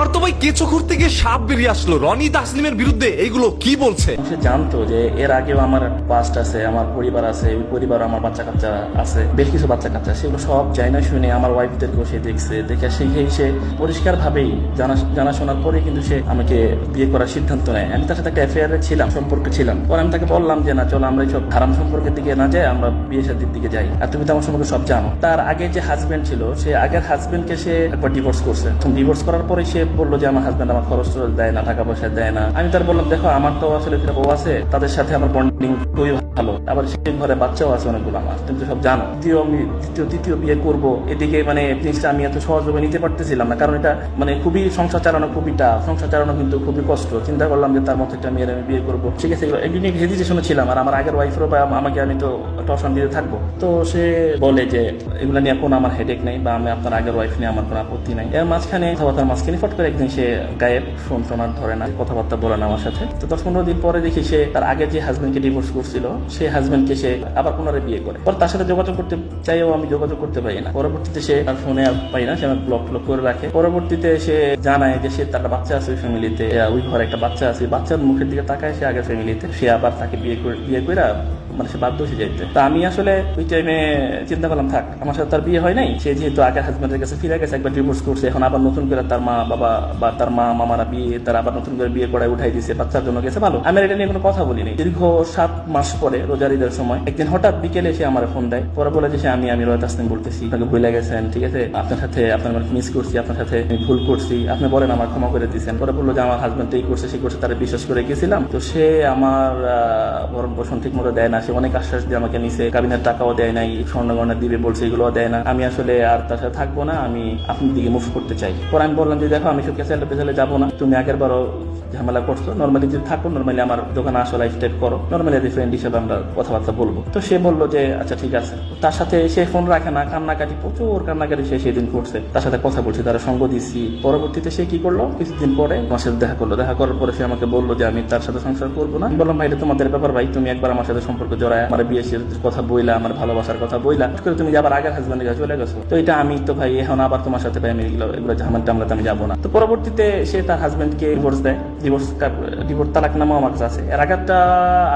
আর তো ভাই কেঁচো খুঁড়তে গিয়ে সাপ বেরিয়ে আসলো রনি তাসনিমের বিরুদ্ধে, এইগুলো কি বলছে? সে জানতো যে এর আগেও আমার পাস্ট আছে, আমার পরিবার আছে, ওই পরিবার আমার বাচ্চা কাচ্চা আছে, বেশ কিছু বাচ্চা কাচ্চা, সেগুলো সব যাই না শুনে আমার ওয়াইফদেরকেও সে দেখছে, দেখে সে পরিষ্কার ভাবেই জানাশোনার পরে কিন্তু সে আমাকে বিয়ে করার সিদ্ধান্ত নেয়। আমি তার সাথে একটা অ্যাফেয়ারে ছিলাম, সম্পর্কে ছিলাম। পরে আমি তাকে বললাম যে না, চলো আমরা এইসব হারাম সম্পর্কের দিকে না যাই, আমরা বিয়ে শাদীর দিকে যাই। আর তুমি তো আমার সম্পর্কে সব জানো। তার আগে যে হাজবেন্ড ছিল, সে আগের হাজবেন্ডকে সে একবার ডিভোর্স করছে। ডিভোর্স করার পরে সে বললো যে আমার হাজবেন্ড আমার খরচ দেয় না, টাকা পয়সা দেয় না। আমি তার বললাম, দেখো আমার তো আসলে বউ আছে, তাদের সাথে আমার বন্ডিং খুবই ভালো, আবার সেই ঘরে বাচ্চাও আছে অনেকগুলো আমার, তুমি তো সব জানো। দ্বিতীয় বিয়ে করবো, এদিকে মানে জিনিসটা আমি এত সহজভাবে নিতে পারতেছিলাম না, কারণ এটা মানে খুবই সংসার চালানো খুবই টাফ, সংসার চালানো কিন্তু খুবই কষ্ট। চিন্তা করলাম যে তার মতো একটা মেয়ের আমি বিয়ে করবো, ঠিক আছে, একদিন হেজিটেশনে ছিলাম। আর আমার আগের ওয়াইফেরও আমাকে আমি তো টসন দিতে থাকবো। তো সে বলে যে এগুলো নিয়ে কোনো আমার হেডেক নেই, বা আমি আপনার আগের ওয়াইফ নিয়ে আমার কোনো আপত্তি নাই। এর মাঝখানে কথাবার্তার মাঝখানে ফট করে একদিন সে গায়েব, ফোন টোনার ধরে না, কথাবার্তা বলে না আমার সাথে। তো 10-15 দিন পরে দেখি সে তার আগে যে হাজবেন্ডকে ডিভোর্স করছিল, সেই হাজবেন্ডকে সে আবার পুনরায় বিয়ে করে। পরে তার সাথে যোগাযোগ করতে চাইও আমি যোগাযোগ করতে পারি না। পরবর্তীতে সে তার ফোনে আর পাই না, সে আমার ব্লক করে রাখে। পরবর্তীতে সে জানায় যে সে তার বাচ্চা আছে ওই ফ্যামিলিতে, ওই ঘরে একটা বাচ্চা আছে, বাচ্চার মুখের দিকে তাকায় সে আগের ফ্যামিলিতে, সে আবার তাকে বিয়ে করে মানে সে বাধ্য হয়ে যাইতে। তো আমি আসলে ওই টাইমে চিন্তা করলাম, থাক, আমার সাথে তার বিয়ে হয় নাই, সে যেহেতু আগের হাজবেন্ডের কাছে ফিরে গেছে, একবার ডিভোর্স করছে, এখন আবার নতুন করে তার মা বাবা বা তার মা মামারা বিয়ে, তার আবার নতুন করে বিয়ে করায় উঠাই দিয়েছে, বাচ্চার জন্য গেছে ভালো। আমি এটা নিয়ে কোনো কথা বলিনি। দীর্ঘ 7 মাস পরে রোজার ঈদের সময় একদিন হঠাৎ বিকেলে সে আমার ফোন দেয়, পরে বলে যে আমি রয় তাসনিম বলতেছি, আপনাকে ভুলে গেছেন, ঠিক আছে, আপনার সাথে আপনার মিস করছি, আপনার সাথে আমি ভুল করছি, আপনি বলেন আমার ক্ষমা করে দিয়েছেন। পরে বললো যে আমার হাজবেন্ড এই করছে সে করছে, তারা বিশ্বাস করে গেছিলাম, তো সে আমার ভরণ পোষণ ঠিক মতো দেয় না, সে অনেক আশ্বাস দিয়ে আমাকে নিচে, কাবিনের টাকাও দেয় নাই, স্বর্ণগয়না দিবে বলছে, এগুলো দেয় না। আমি আসলে আর তার সাথে থাকবো না, আমি আপনার দিকে মুভ করতে চাই। পরে আমি বললাম যে দেখো, আমি সব ক্যাসেলে পেছালে যাবো না, তুমি আগের বারও ঝামেলা করছো, নর্মালি যদি থাকো, নর্মালি আমার দোকানে আসো, লাইফ টাইপ করো, নর্মালি ফ্রেন্ড হিসেবে আমরা কথাবার্তা বলবো। তো সে বললো যে আচ্ছা ঠিক আছে। তার সাথে সে ফোন রাখে না, কান্নাকাটি, প্রচুর কান্নাকাটি সে সেদিন করছে, তার সাথে কথা বলছি, তারা সঙ্গ দিচ্ছি। পরবর্তীতে সে কি করলো, কিছুদিন পরে আমার সাথে দেখা করলো, দেখা করার পরে সে আমাকে বললো যে আমি তার সাথে সংসার করবো না। বললাম ভাই, এটা তোমাদের ব্যাপার ভাই, তুমি একবার আমার সাথে সম্পর্ক জড়ায় আমার বিয়ে কথা বইলা, আমার ভালোবাসার কথা বইলা, করে তুমি আবার আগের হাজবেন্ডের কাছে চলে গেছো, তো এটা আমি তো ভাই এখন আবার তোমার সাথে ভাই আমি এগুলো ঝামেলা টামলাতে আমি যাবো না। তো পরবর্তীতে সে তার হাজবেন্ডকে ডিভোর্স দেয়, ডিভোর্স তালাক নামাও আমার কাছে আছে, এর আগেরটা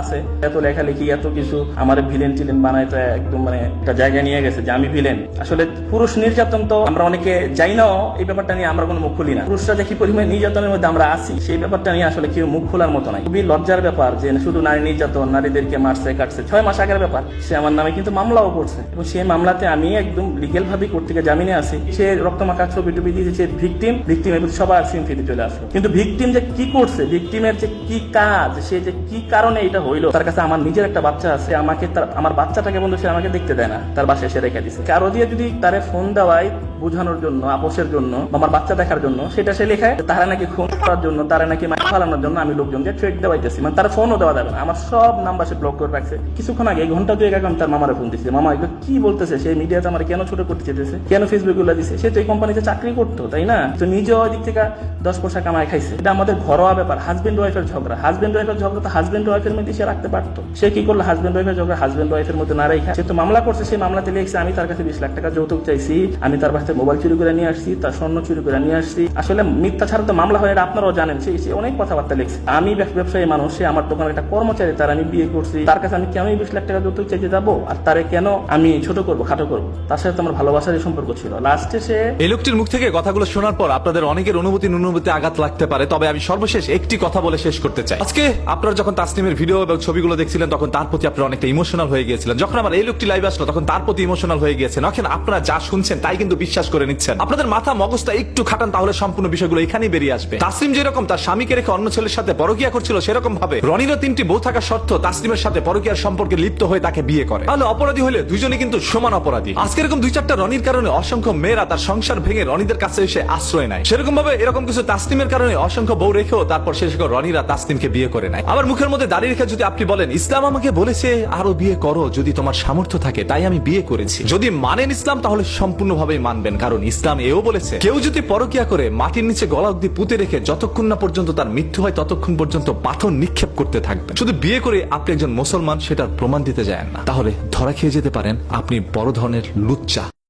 আছে, এত লেখালেখি এত কিছু, আমার ভিলেন টিলেন বানায়, তো একদম মানে একটা জায়গায় নিয়ে গেছে যে আমি ভিলেন। আসলে পুরুষ নির্যাতন তো আমরা অনেকে যাই না, এই ব্যাপারটা নিয়ে আমরা কোনো মুখ খুলি না। পুরুষরা যে কি পরিমাণ নির্যাতনের মধ্যে আমরা আছি, সেই ব্যাপারটা নিয়ে আসলে কেউ মুখ খোলার মতো নাই। খুবই লজ্জার ব্যাপার যে শুধু নারী নির্যাতন, নারীদেরকে মারছে কাটছে। 6 মাস আগের ব্যাপার, সে আমার নামে কিন্তু মামলাও করছে, এবং সেই মামলাতে আমি একদম লিগেল ভাবে কোর্ট থেকে জামিনে আছি। সে রক্তমাখা ছবি টবি দিয়েছে, সে ভিকটিম এবং সবার সিম্পিতে চলে আসলো। কিন্তু ভিকটিম যে কি করছে, ভিকটিমের যে কি কাজ, সে যে কি কারণে এটা হইলো, তার কাছে আমার নিজের একটা বাচ্চা আছে, আমাকে আমার বাচ্চাটাকে বন্ধু সে আমাকে দেখতে দেয় না, তার বাসায় সে রেখে দিচ্ছে। কারো দিয়ে যদি তারে ফোন দেওয়ায় বোঝানোর জন্য, আপোষের জন্য, আমার বাচ্চা দেখার জন্য, সেটা সে লেখায় তারা নাকি খুন করার জন্য, তারা নাকি মাইক ফালানোর জন্য আমি লোকজনকে ট্রেড দেওয়াইতেছি, মানে তার ফোনও দেওয়া যাবে না। আমার সব নাম্বার সে ব্লক করে রাখছে। কিছুক্ষণ আগে, ঘন্টা 2 আগে আমি তার মামারে ফোন দিচ্ছি, মামা এগুলো কি বলতেছে, সেই মিডিয়াতে আমার কেন ছোট করতে চেয়েছে, কেন ফেসবুক গুলো দিচ্ছে, সে তো এই কোম্পানিতে চাকরি করতো, তাই না, তো নিজেও দিক থেকে 10 পয়সা কামায় খাইছে। এটা আমাদের ঘরোয়া ব্যাপার, হাজবেন্ড ওয়াইফের ঝগড়া, হাজবেন্ড ওয়াইফের ঝগড়া তো হাজবেন্ড ওয়াইফের মধ্যে সে রাখতে পারতো। সে কি করলো, হাজবেন্ড ওয়াইফের ঝগড়া হাজবেন্ড ওয়াইফের মধ্যে না রেখে সে তো মামলা করছে। সেই মামলাতে লিখছে আমি তার কাছে 20 লাখ টাকা যৌতুক চাইছি, আমি তার কাছে মোবাইল চুরি করে নিয়ে আসছি, তার স্বর্ণ চুরি করে নিয়ে আসছি। আসলে মিথ্যা ছাড়া তো মামলা হয়, এটা আপনারাও জানেন। সে অনেক কথাবার্তা লিখছে। আমি ব্যবসায়ী মানুষ, সে আমার দোকানের একটা কর্মচারী, তার আমি বিয়ে করছি, তার কাছে আমি কেন 20 লাখ টাকা যৌতুক চাইতে যাবো, আর তারে কেন আমি ছোট করবো, খাটো করবো? তার সাথে আমার ভালোবাসারই সম্পর্ক ছিল। লাস্টে সে এই লোকটির মুখ থেকে কথাগুলো শোনার পর আপনাদের অনেকের অনুভূতি আঘাত লাগতে পারে, তবে আমি সর্বশেষ একটি কথা বলে শেষ করতে চাই। আজকে আপনারা যখন তাসনিমের ভিডিও এবং ছবিগুলো দেখছিলেন, তখন তার প্রতি আপনারা অনেকটা ইমোশনাল হয়ে গিয়েছিলেন। যখন আমার এই লোকটি লাইভে আসলো, তখন তার প্রতি ইমোশনাল হয়ে গিয়েছেন। এখন আপনারা যা শুনছেন তাই কিন্তু বিশ্বাস করে নিচ্ছেন। আপনাদের মাথা মগজটা একটু খাটান, তাহলে সম্পূর্ণ বিষয়গুলো এখানেই বেরিয়ে আসবে। তাসনিম যেরকম তার স্বামীকে রেখে অন্য ছেলের সাথে পরকীয়া করছিল, সেরকম ভাবে রনিরও 3টি বউ থাকা সত্ত্বেও তাসনিমের সাথে পরকীয়ার সম্পর্কে লিপ্ত হয়ে তাকে বিয়ে করে। তাহলে অপরাধী হলে দুজনে কিন্তু সমান অপরাধী। আজকে এরকম 2-4টা রনির কারণে অসংখ্য মেয়েরা তার সংসার ভেঙে রনিদের কাছে এসে আশ্রয় নেয়। সেরকম ভাবে এরকম কিছু তাসনিমের কারণে অসংখ্য বউ রেখেও তারপর শেষ করে রনিরা তাসনিমকে বিয়ে করে নেয়। আবার মুখের মধ্যে দাঁড়িয়ে রেখে যদি আপনি বলেন ইসলাম আমাকে বলেছে আরো বিয়ে করো যদি তোমার সামর্থ্য থাকে, তাই আমি বিয়ে করেছি, যদি মানেন ইসলাম তাহলে সম্পূর্ণভাবে মানবেন, কারণ ইসলাম এও বলেছে কেউ যদি পরকীয়া করে মাটির নিচে গলা অব্দি পুঁতে রেখে যতক্ষণ না পর্যন্ত তার মৃত্যু হয় ততক্ষণ পর্যন্ত পাথর নিক্ষেপ করতে থাকবেন। শুধু বিয়ে করে আপনি একজন মুসলমান সেটার প্রমাণ দিতে যায় না, তাহলে ধরা খেয়ে যেতে পারেন আপনি বড় ধরনের লুচ্চা।